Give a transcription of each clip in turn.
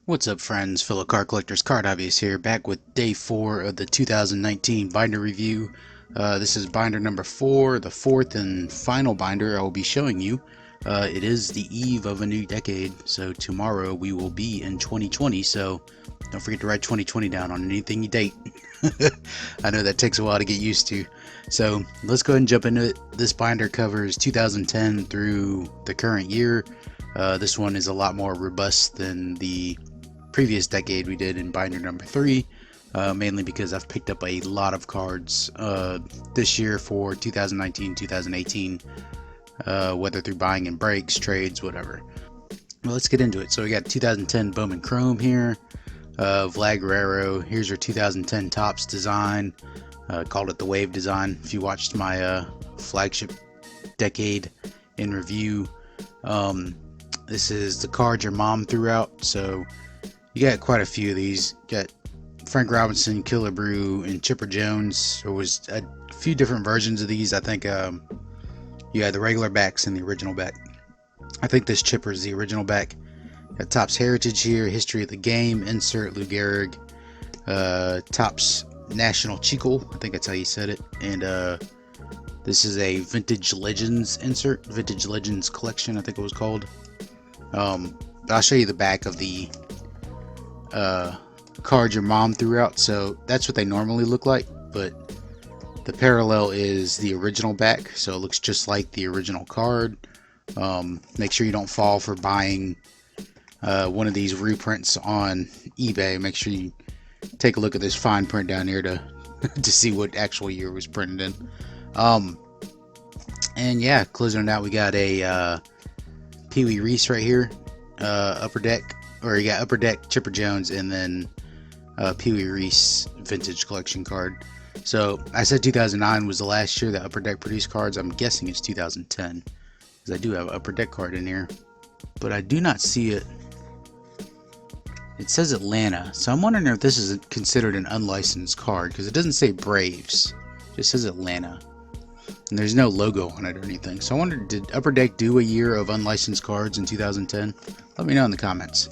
What's up, friends? Fellow Card Collectors, Card Hobbyist here, back with day 4 of the 2019 binder review. This is binder number 4, the fourth and final binder I will be showing you. It is the eve of a new decade, so tomorrow we will be in 2020, so don't forget to write 2020 down on anything you date. I know that takes a while to get used to. So let's go ahead and jump into it. This binder covers 2010 through the current year. This one is a lot more robust than the previous decade we did in binder number 3, mainly because I've picked up a lot of cards this year for 2019, 2018, whether through buying in breaks, trades, whatever. Well, let's get into it. So we got 2010 Bowman Chrome here, Vlad Guerrero. Here's your 2010 Topps design. Called it the Wave design. If you watched my flagship decade in review, this is the card your mom threw out. So you got quite a few of these. You got Frank Robinson, Killebrew, and Chipper Jones. There was a few different versions of these. I think you had the regular backs and the original back. I think this Chipper is the original back. Got Topps Heritage here, History of the Game, insert Lou Gehrig, Topps National Chicle, I think that's how you said it, and this is a Vintage Legends insert, Vintage Legends Collection, I think it was called. I'll show you the back of the card your mom threw out. So that's what they normally look like, but the parallel is the original back, so it looks just like the original card. Make sure you don't fall for buying one of these reprints on eBay. Make sure you take a look at this fine print down here to to see what actual year was printed in. And yeah, closing it out, we got a Pee Wee Reese right here, Upper Deck, or you got Upper Deck, Chipper Jones, and then Pee Wee Reese Vintage Collection card. So I said 2009 was the last year that Upper Deck produced cards. I'm guessing it's 2010 because I do have an Upper Deck card in here, but I do not see it. It says Atlanta, so I'm wondering if this is considered an unlicensed card because it doesn't say Braves, it just says Atlanta, and there's no logo on it or anything. So I wonder, did Upper Deck do a year of unlicensed cards in 2010? Let me know in the comments.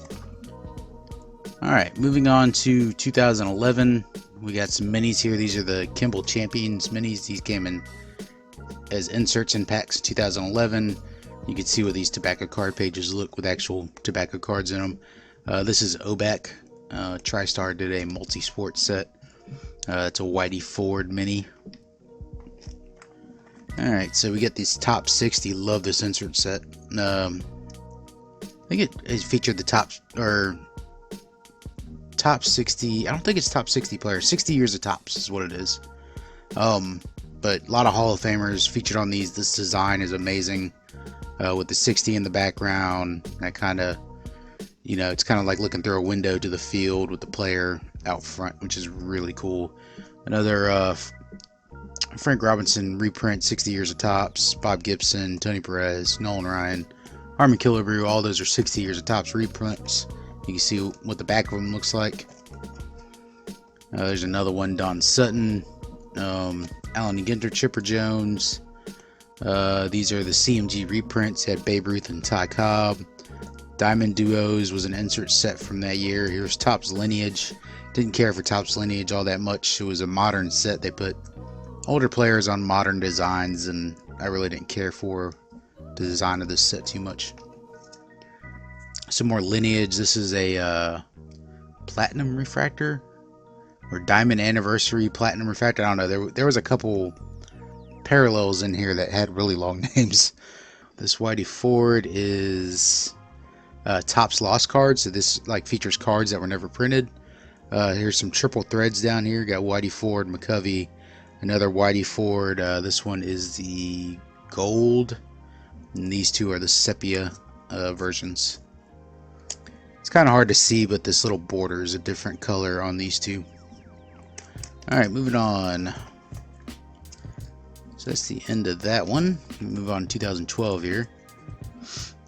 Alright, moving on to 2011. We got some minis here. These are the Kimball Champions minis. These came in as inserts in packs 2011. You can see what these tobacco card pages look with actual tobacco cards in them. This is OBAC. TriStar did a multi-sport set. It's a Whitey Ford mini. Alright, so we get these top 60. Love this insert set. I think it featured the top 60. I don't think it's top 60 players. 60 years of Topps is what it is. But a lot of Hall of Famers featured on these. This design is amazing. With the 60 in the background, that kind of, you know, it's kind of like looking through a window to the field with the player out front, which is really cool. Another Frank Robinson reprint, 60 years of Topps. Bob Gibson, Tony Perez, Nolan Ryan, Harmon Killebrew. All those are 60 years of Topps reprints. You can see what the back of them looks like. There's another one, Don Sutton, Allen and Ginter, Chipper Jones. These are the CMG reprints. Had Babe Ruth and Ty Cobb. Diamond Duos was an insert set from that year. Here's Topps Lineage. Didn't care for Topps Lineage all that much. It was a modern set. They put older players on modern designs, and I really didn't care for the design of this set too much. Some more Lineage. This is a Platinum Refractor or Diamond Anniversary Platinum Refractor. I don't know. There was a couple parallels in here that had really long names. This Whitey Ford is Topps Lost cards, so this like features cards that were never printed. Here's some triple threads down here. Got Whitey Ford, McCovey, another Whitey Ford. This one is the gold, and these two are the sepia versions. It's kind of hard to see, but this little border is a different color on these two. Alright, moving on. So that's the end of that one. Move on to 2012 here.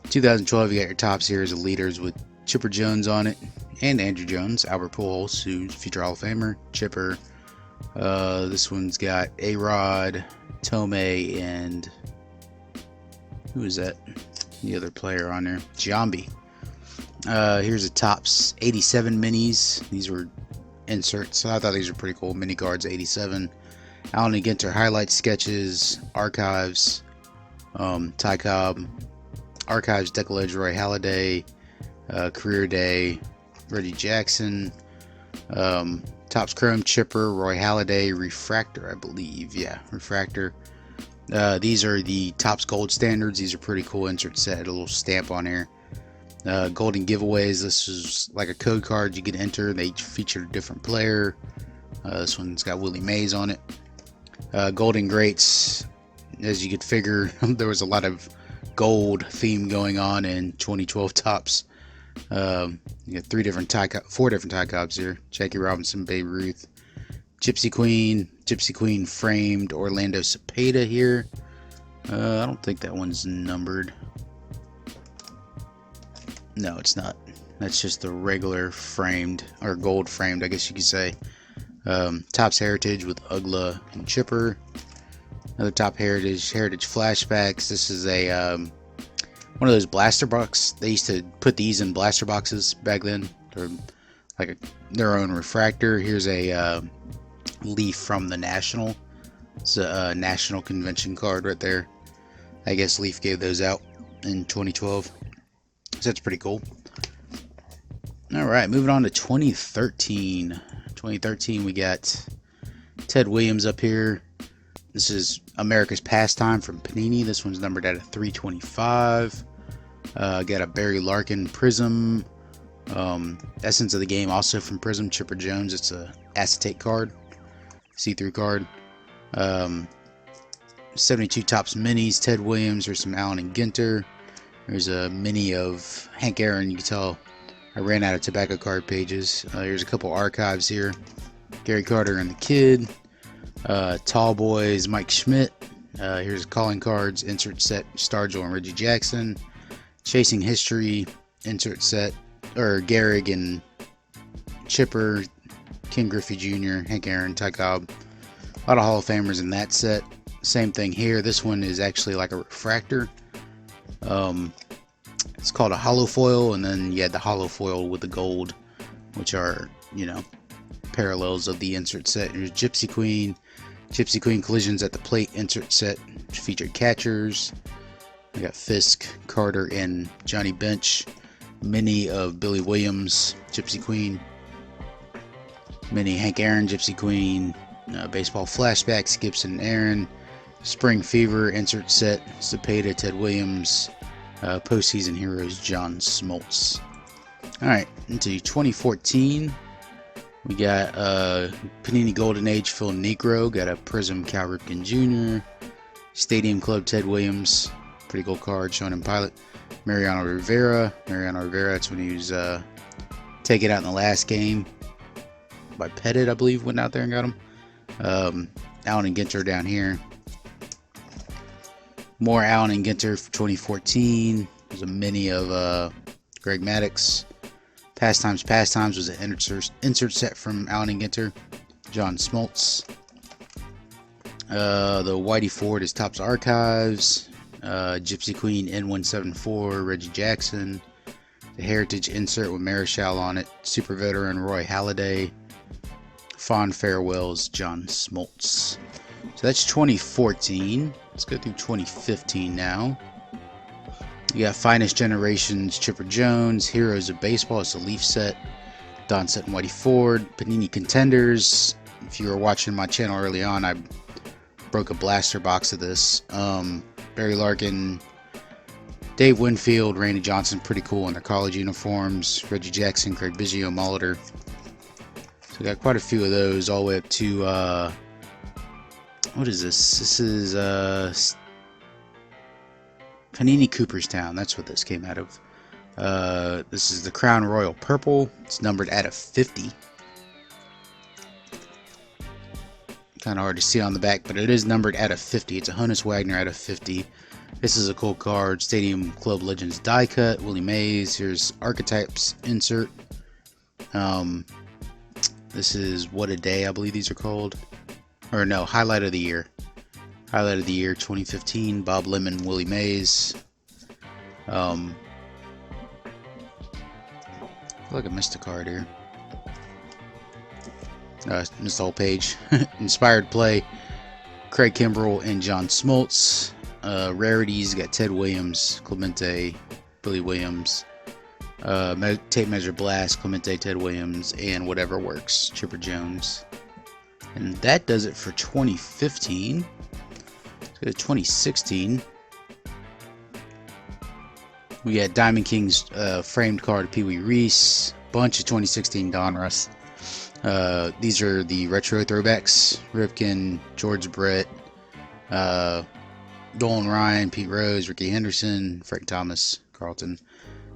2012, you got your Topps here as the leaders with Chipper Jones on it, and Andrew Jones, Albert Pujols, who's future Hall of Famer, Chipper. This one's got A-Rod, Tomei, and who is that? The other player on there, Giambi. Here's a Topps 87 minis. These were inserts, so I thought these were pretty cool. Mini cards 87. Allen and Ginter highlight sketches, archives, Ty Cobb, archives, Declan Roy Halladay, career day, Reggie Jackson, Topps Chrome Chipper, Roy Halladay, refractor, I believe. Yeah, refractor. These are the Topps Gold Standards. These are pretty cool insert set. A little stamp on here. Golden giveaways. This is like a code card you can enter. They each feature a different player. This one's got Willie Mays on it. Golden Greats. As you could figure, there was a lot of gold theme going on in 2012 Topps. You got four different Ty Cobbs here. Jackie Robinson, Babe Ruth, Gypsy Queen framed Orlando Cepeda here. I don't think that one's numbered. No, it's not. That's just the regular framed, or gold framed, I guess you could say. Topps Heritage with Ugla and Chipper. Another Top Heritage flashbacks. This is a one of those blaster box. They used to put these in blaster boxes back then. They're like their own refractor. Here's a leaf from the National. It's a National Convention card right there. I guess Leaf gave those out in 2012. So that's pretty cool. Alright, moving on to 2013. 2013, we got Ted Williams up here. This is America's Pastime from Panini. This one's numbered at a 325. Got a Barry Larkin Prism. Essence of the Game also from Prism. Chipper Jones. It's a acetate card. See-through card. 72 Topps Minis. Ted Williams. There's some Allen and Ginter. There's a mini of Hank Aaron. You can tell I ran out of tobacco card pages. Here's a couple archives here. Gary Carter and the Kid. Tall Boys, Mike Schmidt. Here's calling cards, insert set, Stargell and Reggie Jackson. Chasing History, insert set, or Gehrig and Chipper, Ken Griffey Jr., Hank Aaron, Ty Cobb. A lot of Hall of Famers in that set. Same thing here. This one is actually like a refractor. It's called a hollow foil, and then you had the hollow foil with the gold, which are, you know, parallels of the insert set. Here's Gypsy Queen Collisions at the Plate insert set, which featured catchers. We got Fisk, Carter, and Johnny Bench. Mini of Billy Williams, Gypsy Queen. Mini Hank Aaron, Gypsy Queen. Baseball Flashbacks, Gibson and Aaron. Spring Fever insert set, Cepeda, Ted Williams. Postseason Heroes, John Smoltz. Alright, into 2014. We got Panini Golden Age Phil Negro. Got a Prism Cal Ripken Jr. Stadium Club Ted Williams. Pretty cool card showing him pilot. Mariano Rivera. That's when he was taken out in the last game by Pettit, I believe, went out there and got him. Allen and Ginter down here. More Allen and Ginter for 2014. There's a mini of Greg Maddux. Pastimes was an insert set from Allen and Ginter. John Smoltz. The Whitey Ford is Topps Archives. Gypsy Queen N174, Reggie Jackson. The Heritage insert with Marichal on it. Super Veteran Roy Halladay. Fond Farewells, John Smoltz. So that's 2014. Let's go through 2015 now. You got Finest Generations, Chipper Jones, Heroes of Baseball, it's a Leaf set, Don Set and Whitey Ford, Panini Contenders. If you were watching my channel early on, I broke a blaster box of this. Barry Larkin, Dave Winfield, Randy Johnson, pretty cool in their college uniforms. Reggie Jackson, Craig Biggio, Molitor. So we got quite a few of those, all the way up to, what is this? This is, Panini Cooperstown, that's what this came out of. This is the Crown Royal Purple. It's numbered at a 50. Kind of hard to see on the back, but it is numbered at a 50. It's a Honus Wagner at a 50. This is a cool card. Stadium Club Legends die cut. Willie Mays. Here's Archetypes insert. This is What a Day, I believe these are called. Or no, Highlight of the Year. Highlight of the Year 2015, Bob Lemon, Willie Mays. feel like I missed a card here. Missed the whole page. Inspired play, Craig Kimbrell and John Smoltz. Rarities, got Ted Williams, Clemente, Billy Williams. Tape measure blast, Clemente, Ted Williams, and whatever works, Chipper Jones. And that does it for 2015. Let's go to 2016. We got Diamond Kings framed card, Pee Wee Reese, bunch of 2016 Donruss. These are the retro throwbacks: Ripken, George Brett, Dolan Ryan, Pete Rose, Ricky Henderson, Frank Thomas, Carlton.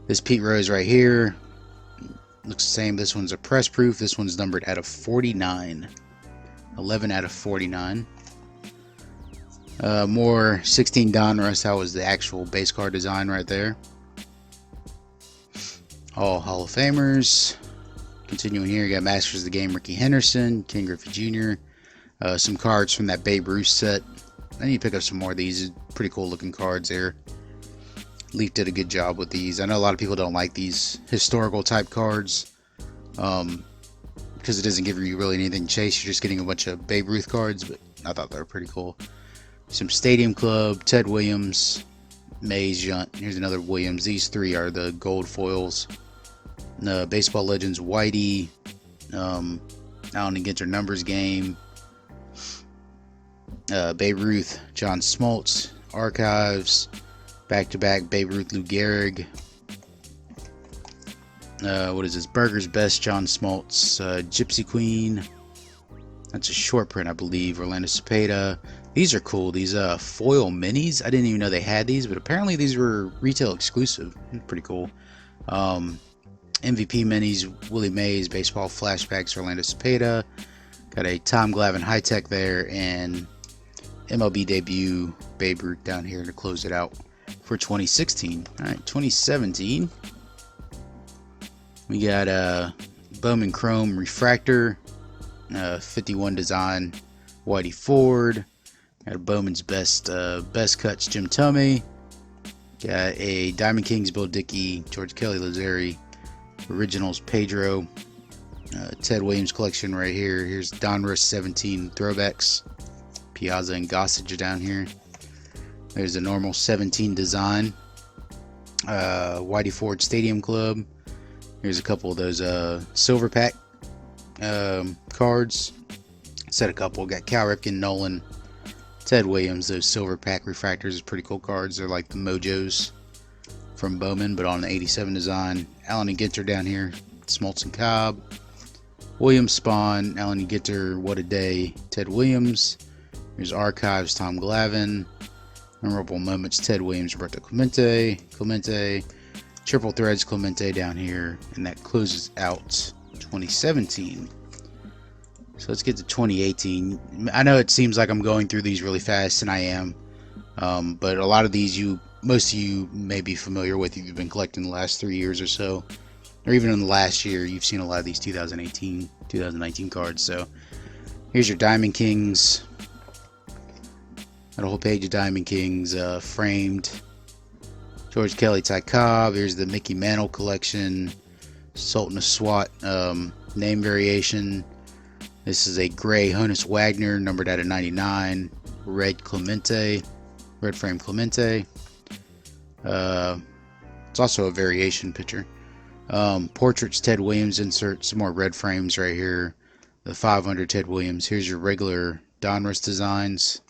This Pete Rose right here looks the same. This one's a press proof. This one's numbered out of 49. 11 out of 49. More 16 Donruss. That was the actual base card design right there. All Hall of Famers. Continuing here, you got Masters of the Game, Ricky Henderson, Ken Griffey Jr. Some cards from that Babe Ruth set. I need to pick up some more of these. Pretty cool looking cards there. Leaf did a good job with these. I know a lot of people don't like these historical type cards because it doesn't give you really anything to chase. You're just getting a bunch of Babe Ruth cards, but I thought they were pretty cool. Some Stadium Club, Ted Williams, Mays, Junt. Here's another Williams. These three are the gold foils. Baseball Legends, Whitey, Allen and Ginter Numbers Game, Babe Ruth, John Smoltz, Archives, back-to-back Babe Ruth, Lou Gehrig. What is this? Burger's Best, John Smoltz, Gypsy Queen. That's a short print, I believe. Orlando Cepeda. These are cool. These foil minis. I didn't even know they had these, but apparently these were retail exclusive. Pretty cool. MVP minis, Willie Mays, baseball flashbacks, Orlando Cepeda. Got a Tom Glavine high tech there, and MLB debut Babe Ruth down here to close it out for 2016. All right, 2017. We got Bowman Chrome Refractor, 51 design, Whitey Ford. Got a Bowman's Best Cuts, Jim Thome. Got a Diamond Kings, Bill Dickey, George Kelly Lazari. Originals, Pedro. Ted Williams collection right here. Here's Donruss 17 throwbacks. Piazza and Gossage down here. There's a normal 17 design. Whitey Ford Stadium Club. Here's a couple of those silver pack cards. Said a couple. Got Cal Ripken, Nolan, Ted Williams. Those silver pack refractors are pretty cool cards. They're like the Mojos from Bowman, but on the 87 design. Allen and Ginter down here. Smoltz and Cobb. Williams Spawn. Allen and Ginter, What a Day. Ted Williams. Here's Archives, Tom Glavine. Memorable Moments, Ted Williams, Roberto Clemente. Triple Threads, Clemente down here. And that closes out 2017. So let's get to 2018. I know it seems like I'm going through these really fast, and I am. But a lot of these most of you may be familiar with if you've been collecting the last 3 years or so. Or even in the last year, you've seen a lot of these 2018, 2019 cards. So here's your Diamond Kings. Got a whole page of Diamond Kings framed. George Kelly, Ty Cobb. Here's the Mickey Mantle collection. Sultan of SWAT name variation. This is a gray Honus Wagner, numbered out of 99. Red Clemente. Red frame Clemente. It's also a variation picture. Portraits, Ted Williams insert. Some more red frames right here. The 500 Ted Williams. Here's your regular Donruss designs.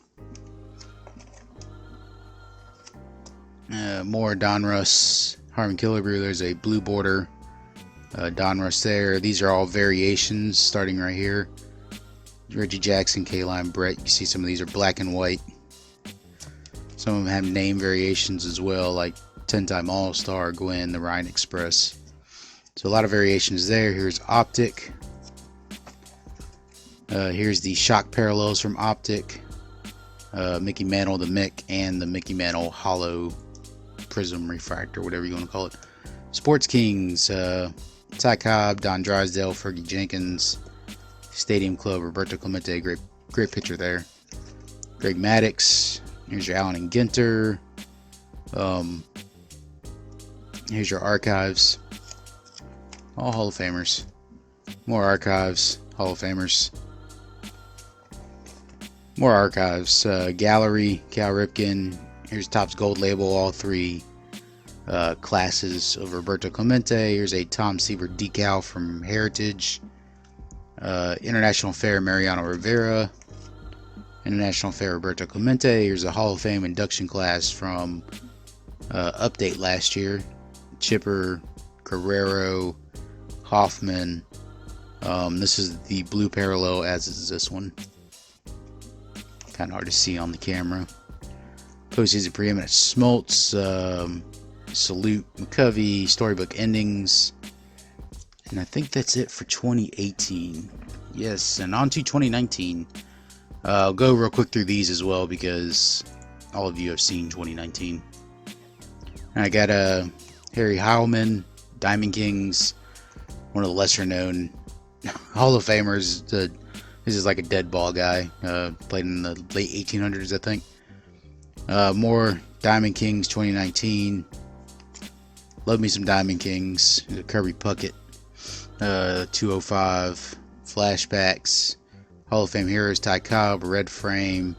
More Donruss. Harmon Killebrew. There's a blue border Donruss there. These are all variations starting right here. Reggie Jackson, K-Line, Brett. You see some of these are black and white. Some of them have name variations as well, like 10-time All-Star, Gwen, the Ryan Express. So a lot of variations there. Here's Optic. Here's the Shock Parallels from Optic. Mickey Mantle, the Mick, and the Mickey Mantle Hollow Prism Refractor, whatever you want to call it. Sports Kings, Ty Cobb, Don Drysdale, Fergie Jenkins, Stadium Club, Roberto Clemente, great picture there. Greg Maddux. Here's your Allen and Ginter. Here's your Archives. All Hall of Famers. More archives, Hall of Famers. More archives. Gallery, Cal Ripken. Here's Topps Gold Label, all three classes of Roberto Clemente. Here's a Tom Seaver decal from Heritage. International Fair Mariano Rivera. International Fair Roberto Clemente. Here's a Hall of Fame induction class from Update last year. Chipper, Guerrero, Hoffman. This is the blue parallel, as is this one. Kind of hard to see on the camera. Postseason Preeminent Smoltz, Salute McCovey, Storybook Endings, and I think that's it for 2018. Yes, and on to 2019. I'll go real quick through these as well because all of you have seen 2019. And I got Harry Heilman, Diamond Kings, one of the lesser known Hall of Famers. This is like a dead ball guy, played in the late 1800s, I think. More Diamond Kings 2019. Love me some Diamond Kings. Kirby Puckett, 205. Flashbacks. Hall of Fame Heroes, Ty Cobb, Red Frame.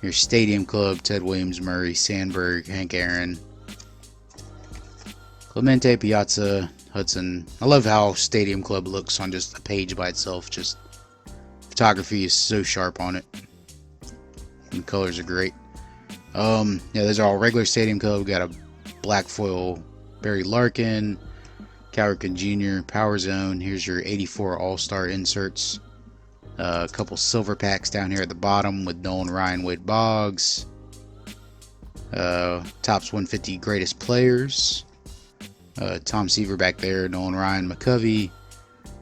Your Stadium Club, Ted Williams, Murray Sandberg, Hank Aaron. Clemente, Piazza, Hudson. I love how Stadium Club looks on just a page by itself. Just photography is so sharp on it. And the colors are great. Yeah, those are all regular Stadium Club. We got a black foil Barry Larkin, Cal Ripken Jr., Power Zone. Here's your 84 All-Star inserts. A couple silver packs down here at the bottom with Nolan Ryan, Wade Boggs. Topps 150 Greatest Players. Tom Seaver back there, Nolan Ryan, McCovey,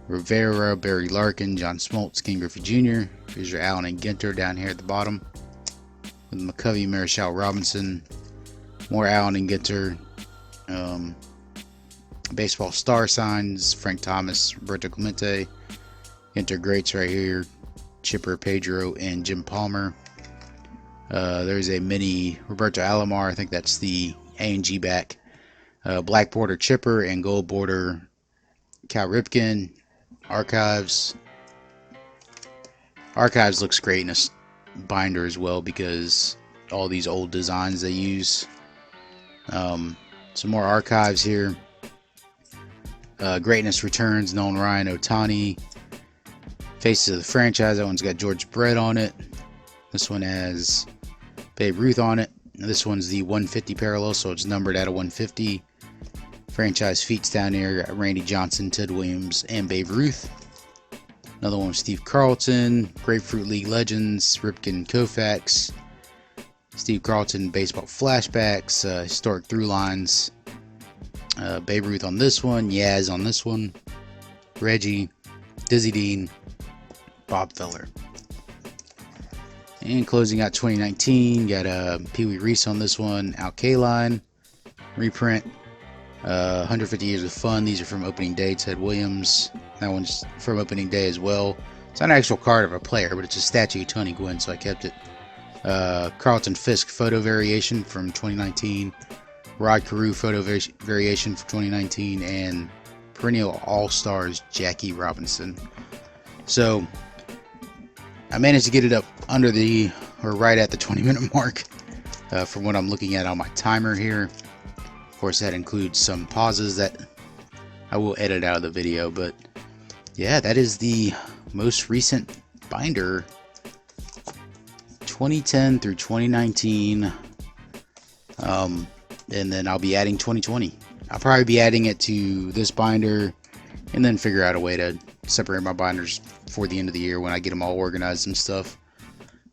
Rivera, Barry Larkin, John Smoltz, King Griffey Jr. Here's your Allen and Ginter down here at the bottom. With McCovey, Marichal Robinson. More Allen and Ginter. Baseball star signs, Frank Thomas, Roberto Clemente. Ginter greats right here, Chipper, Pedro, and Jim Palmer. There's a mini Roberto Alomar. I think that's the A&G back. Black border Chipper and gold border Cal Ripken. Archives. Archives looks great in a binder as well because all these old designs they use. Some more archives here. Greatness Returns, Nolan Ryan, Ohtani. Faces of the Franchise, that one's got George Brett on it. This one has Babe Ruth on it. This one's the 150 parallel, so it's numbered out of 150. Franchise feats down here, got Randy Johnson, Ted Williams, and Babe Ruth. Another one with Steve Carlton, Grapefruit League Legends, Ripken Koufax, Steve Carlton Baseball Flashbacks, Historic Through Lines, Babe Ruth on this one, Yaz on this one, Reggie, Dizzy Dean, Bob Feller. And closing out 2019, got Pee Wee Reese on this one, Al Kaline, reprint, 150 Years of Fun. These are from opening day, Ted Williams. That one's from opening day as well. It's not an actual card of a player, but it's a statue of Tony Gwynn, so I kept it. Carlton Fisk photo variation from 2019, Rod Carew photo variation for 2019, and perennial All-Stars Jackie Robinson. So I managed to get it up under the, or right at the 20-minute mark from what I'm looking at on my timer here. Of course, that includes some pauses that I will edit out of the video, but yeah, that is the most recent binder, 2010 through 2019. And then I'll be adding 2020. I'll probably be adding it to this binder and then figure out a way to separate my binders for the end of the year when I get them all organized and stuff.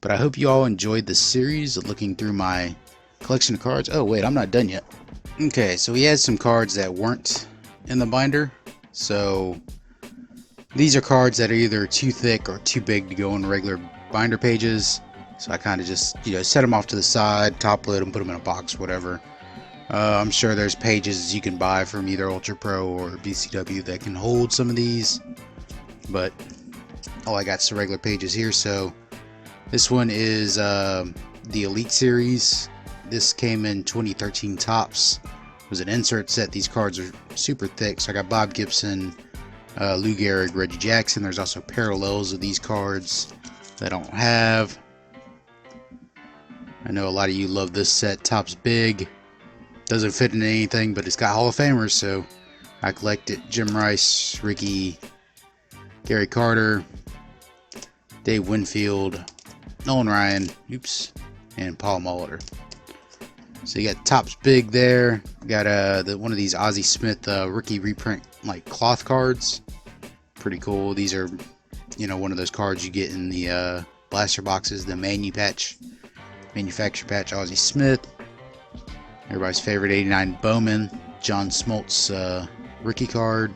But I hope you all enjoyed this series of looking through my collection of cards. Oh wait, I'm not done yet. Okay, so we had some cards that weren't in the binder. So these are cards that are either too thick or too big to go in regular binder pages. So I kind of just, set them off to the side, top load them, put them in a box, whatever. I'm sure there's pages you can buy from either Ultra Pro or BCW that can hold some of these, but all I got is the regular pages here. So this one is the Elite Series. This came in 2013 Topps. It was an insert set. These cards are super thick, so I got Bob Gibson, Lou Gehrig, Reggie Jackson. There's also parallels of these cards that I don't have. I know a lot of you love this set. Top's big. Doesn't fit in anything, but it's got Hall of Famers, so I collect it. Jim Rice, Ricky, Gary Carter, Dave Winfield, Nolan Ryan, oops, and Paul Molitor. So you got Topps big there. We got one of these Ozzie Smith rookie reprint like cloth cards. Pretty cool. These are, you know, one of those cards you get in the blaster boxes, the manufacturer patch Ozzie Smith. Everybody's favorite 89 Bowman, John Smoltz rookie card.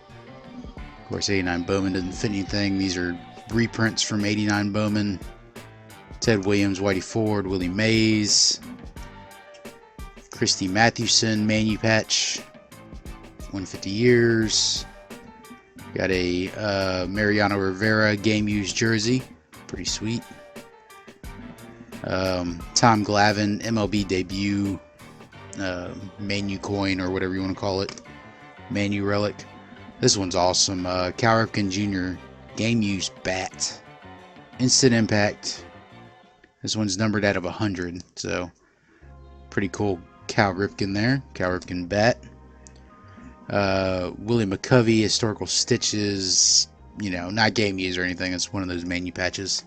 Of course, 89 Bowman doesn't fit anything. These are reprints from 89 Bowman. Ted Williams, Whitey Ford, Willie Mays, Christy Mathewson Manu patch, 150 years. Got a Mariano Rivera game used jersey, pretty sweet. Tom Glavine MLB debut Manu coin, or whatever you want to call it, Manu relic. This one's awesome. Cal Ripken Jr. game used bat, instant impact. This one's numbered out of 100, so pretty cool. Cal Ripken there, Cal Ripken bat. Willie McCovey historical stitches, you know, not game used or anything. It's one of those Manu patches.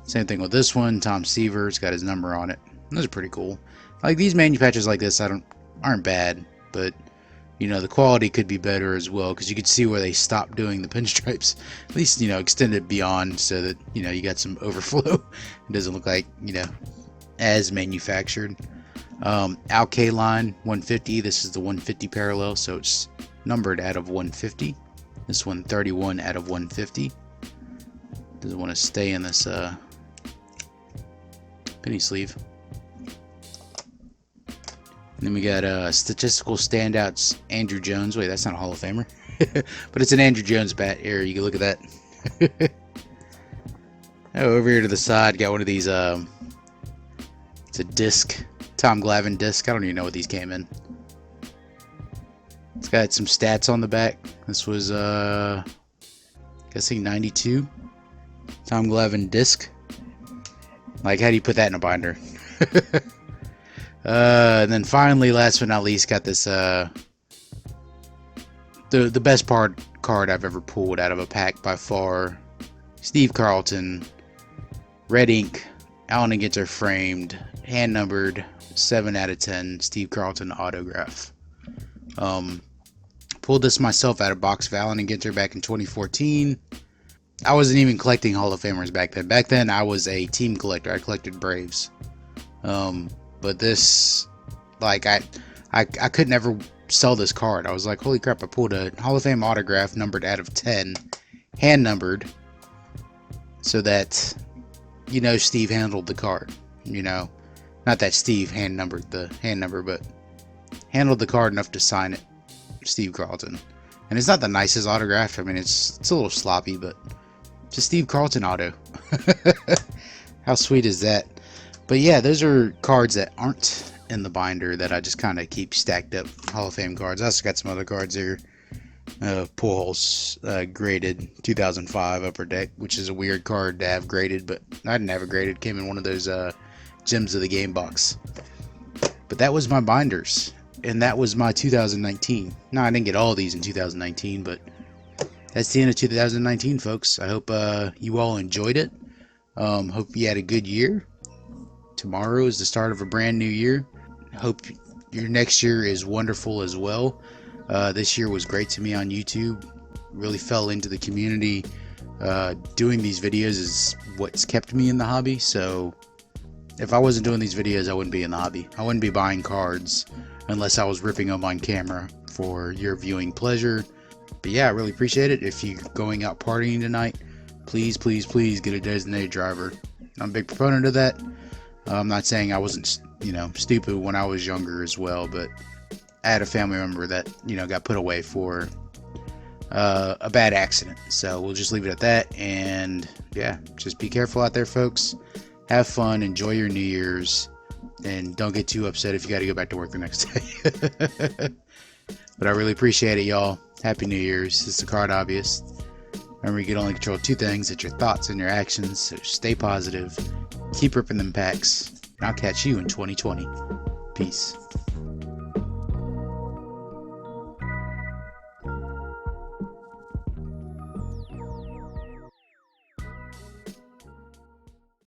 Same thing with this one. Tom Seaver's got his number on it. Those are pretty cool. Like these Manu patches like this, aren't bad, but you know the quality could be better as well, because you could see where they stopped doing the pinstripes. At least, you know, extend it beyond so that, you know, you got some overflow. It doesn't look like, you know, as manufactured. Al Kaline 150. This is the 150 parallel, so it's numbered out of 150. This one 31 out of 150. Doesn't want to stay in this penny sleeve. And then we got statistical standouts Andrew Jones. Wait, that's not a Hall of Famer. But it's an Andrew Jones bat here. You can look at that. Oh, over here to the side, got one of these. It's a disc. Tom Glavine disc. I don't even know what these came in. It's got some stats on the back. This was, guessing 92. Tom Glavine disc. Like, how do you put that in a binder? And then finally, last but not least, got this the best card I've ever pulled out of a pack by far. Steve Carlton, red ink, Allen and Ginter framed, hand numbered, 7 out of 10. Steve Carlton autograph. Pulled this myself out of box of Allen and Ginter back in 2014. I wasn't even collecting Hall of Famers back then. Back then, I was a team collector. I collected Braves. But this, like, I could never sell this card. I was like, holy crap, I pulled a Hall of Fame autograph numbered out of 10, hand numbered, so that, you know, Steve handled the card. You know, not that Steve hand numbered the hand number, but handled the card enough to sign it. Steve Carlton. And it's not the nicest autograph. I mean, it's a little sloppy, but it's a Steve Carlton auto. How sweet is that? But yeah, those are cards that aren't in the binder that I just kind of keep stacked up. Hall of Fame cards. I also got some other cards here. Pujols graded 2005 Upper Deck, which is a weird card to have graded, but I didn't have it graded. It came in one of those Gems of the Game box. But that was my binders, and that was my 2019. No, I didn't get all these in 2019, but that's the end of 2019, folks. I hope you all enjoyed it. Hope you had a good year. Tomorrow is the start of a brand new year. Hope your next year is wonderful as well. This year was great to me on YouTube. Really fell into the community. Doing these videos is what's kept me in the hobby. So if I wasn't doing these videos, I wouldn't be in the hobby. I wouldn't be buying cards unless I was ripping them on camera for your viewing pleasure. But yeah, I really appreciate it. If you're going out partying tonight, please, please, please get a designated driver. I'm a big proponent of that. I'm not saying I wasn't, you know, stupid when I was younger as well, but I had a family member that, you know, got put away for a bad accident. So we'll just leave it at that. And yeah, just be careful out there, folks. Have fun. Enjoy your New Year's. And don't get too upset if you got to go back to work the next day. But I really appreciate it, y'all. Happy New Year's. It's the card obvious. Remember, you can only control two things. It's your thoughts and your actions. So stay positive. Keep ripping them packs. And I'll catch you in 2020. Peace.